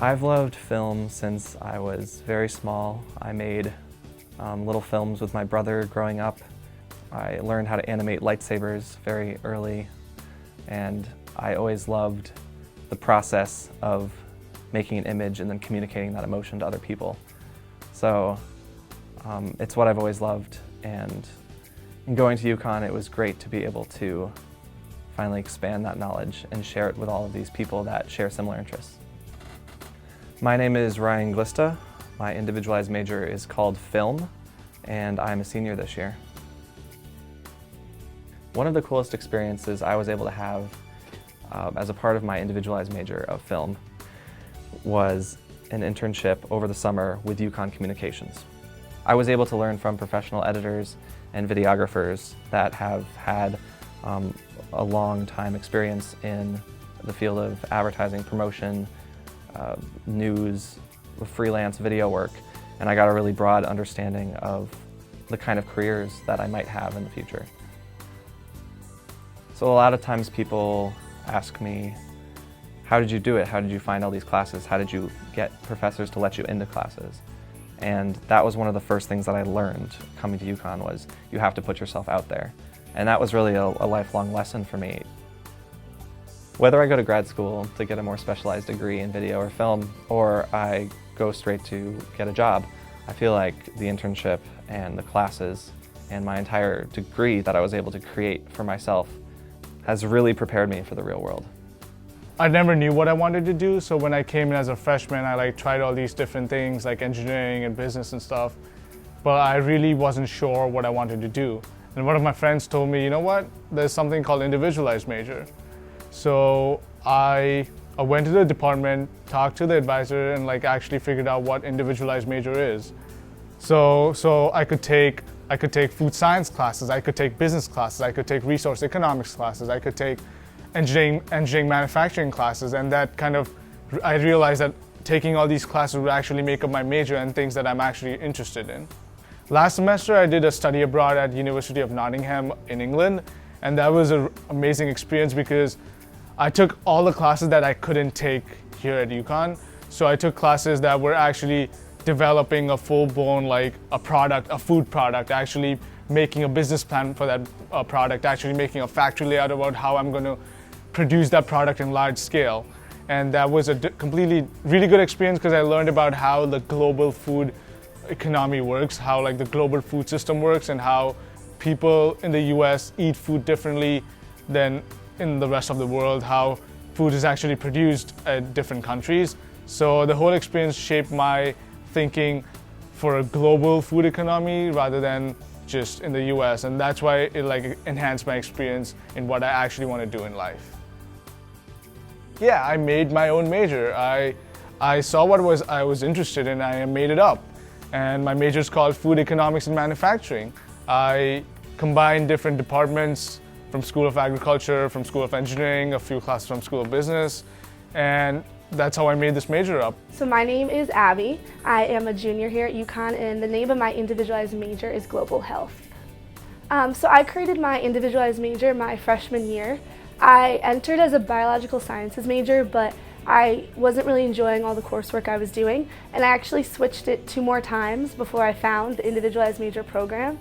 I've loved film since I was very small. I made little films with my brother growing up. I learned how to animate lightsabers very early, and I always loved the process of making an image and then communicating that emotion to other people. So it's what I've always loved, and in going to UConn, it was great to be able to finally expand that knowledge and share it with all of these people that share similar interests. My name is Ryan Glista. My individualized major is called Film, and I'm a senior this year. One of the coolest experiences I was able to have as a part of my individualized major of film was an internship over the summer with UConn Communications. I was able to learn from professional editors and videographers that have had a long time experience in the field of advertising, promotion, news, freelance video work, and I got a really broad understanding of the kind of careers that I might have in the future. So a lot of times people ask me, how did you do it? How did you find all these classes? How did you get professors to let you into classes? And that was one of the first things that I learned coming to UConn was you have to put yourself out there. And that was really a lifelong lesson for me. Whether I go to grad school to get a more specialized degree in video or film, or I go straight to get a job, I feel like the internship and the classes and my entire degree that I was able to create for myself has really prepared me for the real world. I never knew what I wanted to do, so when I came in as a freshman, I tried all these different things like engineering and business and stuff, but I really wasn't sure what I wanted to do. And one of my friends told me, you know what, there's something called individualized major. So I went to the department, talked to the advisor, and actually figured out what individualized major is. So I could take food science classes, I could take business classes, I could take resource economics classes, I could take engineering manufacturing classes, and that I realized that taking all these classes would actually make up my major and things that I'm actually interested in. Last semester I did a study abroad at University of Nottingham in England, and that was an amazing experience because I took all the classes that I couldn't take here at UConn. So I took classes that were actually developing a full-blown a food product, actually making a business plan for that product, actually making a factory layout about how I'm going to produce that product in large scale. And that was a really good experience because I learned about how the global food economy works, how the global food system works, and how people in the US eat food differently than in the rest of the world, how food is actually produced at different countries. So the whole experience shaped my thinking for a global food economy rather than just in the US, and that's why it enhanced my experience in what I actually want to do in life. Yeah, I made my own major. I saw what I was interested in, I made it up. And my major is called Food Economics and Manufacturing. I combined different departments from School of Agriculture, from School of Engineering, a few classes from School of Business, and that's how I made this major up. So my name is Abby. I am a junior here at UConn, and the name of my individualized major is Global Health. So I created my individualized major my freshman year. I entered as a biological sciences major, but I wasn't really enjoying all the coursework I was doing, and I actually switched it 2 more times before I found the individualized major program.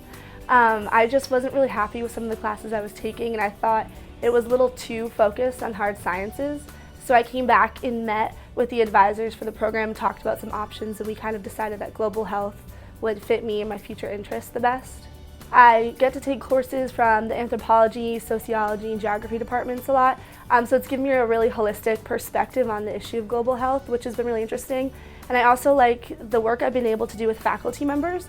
I just wasn't really happy with some of the classes I was taking, and I thought it was a little too focused on hard sciences. So I came back and met with the advisors for the program, talked about some options, and we kind of decided that global health would fit me and my future interests the best. I get to take courses from the anthropology, sociology, and geography departments a lot, so it's given me a really holistic perspective on the issue of global health, which has been really interesting. And I also like the work I've been able to do with faculty members.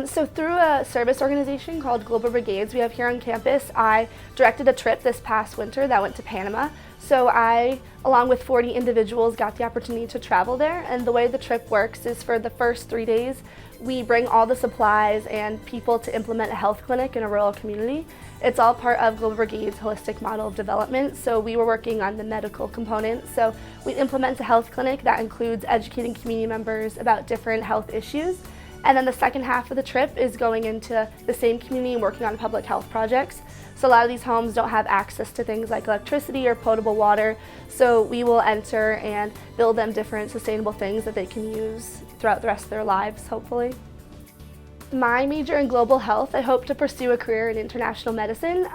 So through a service organization called Global Brigades we have here on campus, I directed a trip this past winter that went to Panama. So I, along with 40 individuals, got the opportunity to travel there, and the way the trip works is for the first 3 days, we bring all the supplies and people to implement a health clinic in a rural community. It's all part of Global Brigade's holistic model of development, so we were working on the medical component. So we implement a health clinic that includes educating community members about different health issues, And then the second half of the trip is going into the same community and working on public health projects. So a lot of these homes don't have access to things like electricity or potable water, so we will enter and build them different sustainable things that they can use throughout the rest of their lives, hopefully. My major in global health, I hope to pursue a career in international medicine.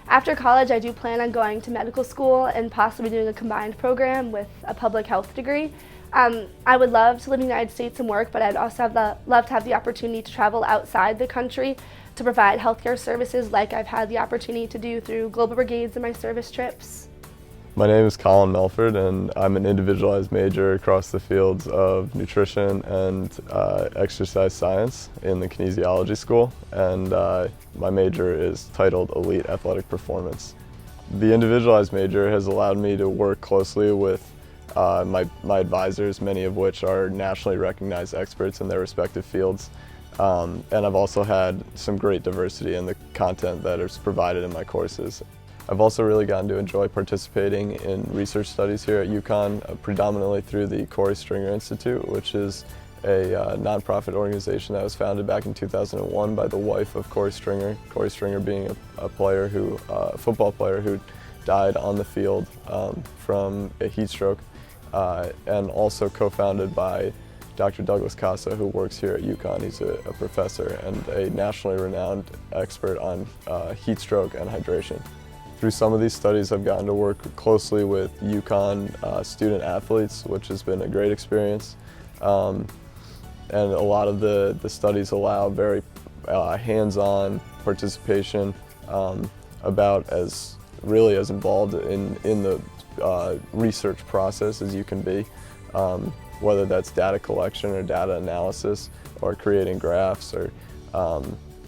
After college, I do plan on going to medical school and possibly doing a combined program with a public health degree. I would love to live in the United States and work, but I'd also love to have the opportunity to travel outside the country to provide healthcare services like I've had the opportunity to do through Global Brigades and my service trips. My name is Colin Melford, and I'm an individualized major across the fields of nutrition and exercise science in the kinesiology school, and my major is titled Elite Athletic Performance. The individualized major has allowed me to work closely with my advisors, many of which are nationally recognized experts in their respective fields. And I've also had some great diversity in the content that is provided in my courses. I've also really gotten to enjoy participating in research studies here at UConn, predominantly through the Corey Stringer Institute, which is a nonprofit organization that was founded back in 2001 by the wife of Corey Stringer being a football player who died on the field from a heat stroke, and also co-founded by Dr. Douglas Casa, who works here at UConn. He's a professor and a nationally renowned expert on heat stroke and hydration. Through some of these studies, I've gotten to work closely with UConn student athletes, which has been a great experience. And a lot of the studies allow very hands-on participation, about as involved in the research process as you can be. Whether that's data collection or data analysis or creating graphs or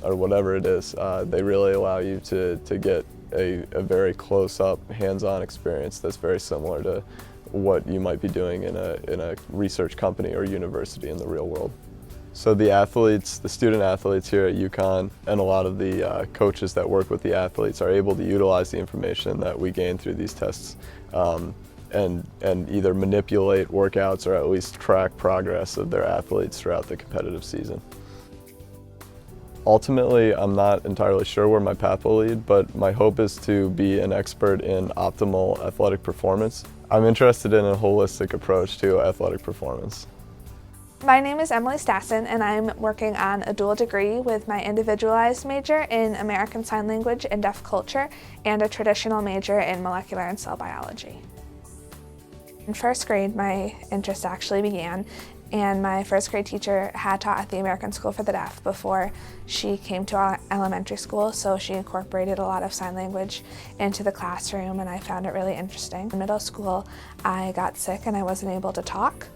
whatever it is, they really allow you to get a very close-up, hands-on experience that's very similar to what you might be doing in a research company or university in the real world. So the student athletes here at UConn and a lot of the coaches that work with the athletes are able to utilize the information that we gain through these tests and either manipulate workouts or at least track progress of their athletes throughout the competitive season. Ultimately, I'm not entirely sure where my path will lead, but my hope is to be an expert in optimal athletic performance. I'm interested in a holistic approach to athletic performance. My name is Emily Sasson, and I'm working on a dual degree with my individualized major in American Sign Language and Deaf Culture and a traditional major in molecular and cell biology. In first grade, my interest actually began, and my first grade teacher had taught at the American School for the Deaf before she came to our elementary school, so she incorporated a lot of sign language into the classroom, and I found it really interesting. In middle school, I got sick and I wasn't able to talk,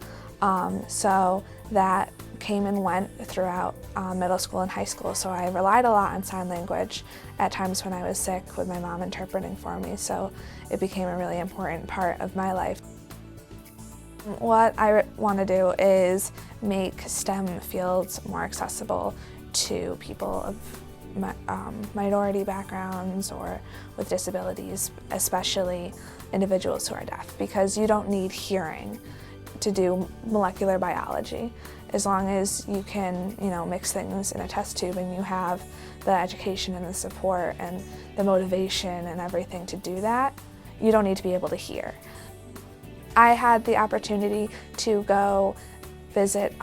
so that came and went throughout middle school and high school, so I relied a lot on sign language at times when I was sick with my mom interpreting for me, so it became a really important part of my life. What I want to do is make STEM fields more accessible to people of minority backgrounds or with disabilities, especially individuals who are deaf, because you don't need hearing to do molecular biology. As long as you can, mix things in a test tube and you have the education and the support and the motivation and everything to do that, you don't need to be able to hear. I had the opportunity to go visit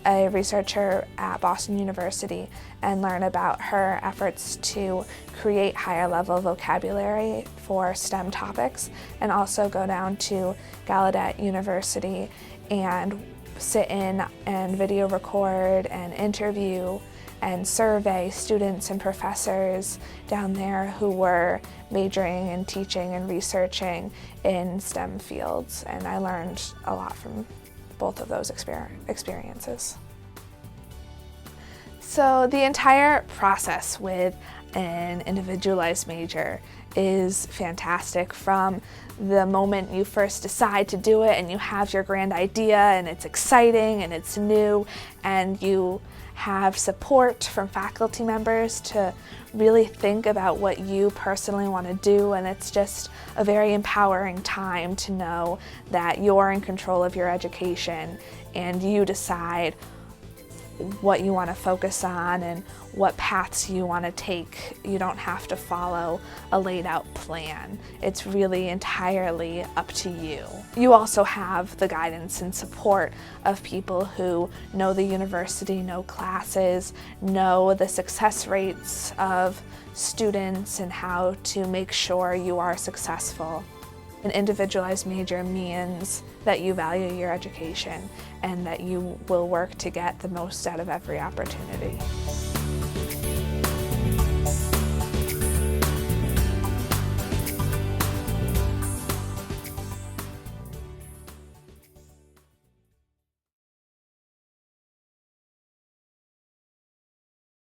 a researcher at Boston University and learn about her efforts to create higher level vocabulary for STEM topics, and also go down to Gallaudet University and sit in and video record and interview and survey students and professors down there who were majoring and teaching and researching in STEM fields, and I learned a lot from both of those experiences. So the entire process with an individualized major is fantastic. From the moment you first decide to do it and you have your grand idea and it's exciting and it's new and you have support from faculty members to really think about what you personally want to do, and it's just a very empowering time to know that you're in control of your education and you decide what you want to focus on and what paths you want to take. You don't have to follow a laid out plan. It's really entirely up to you. You also have the guidance and support of people who know the university, know classes, know the success rates of students and how to make sure you are successful. An individualized major means that you value your education and that you will work to get the most out of every opportunity.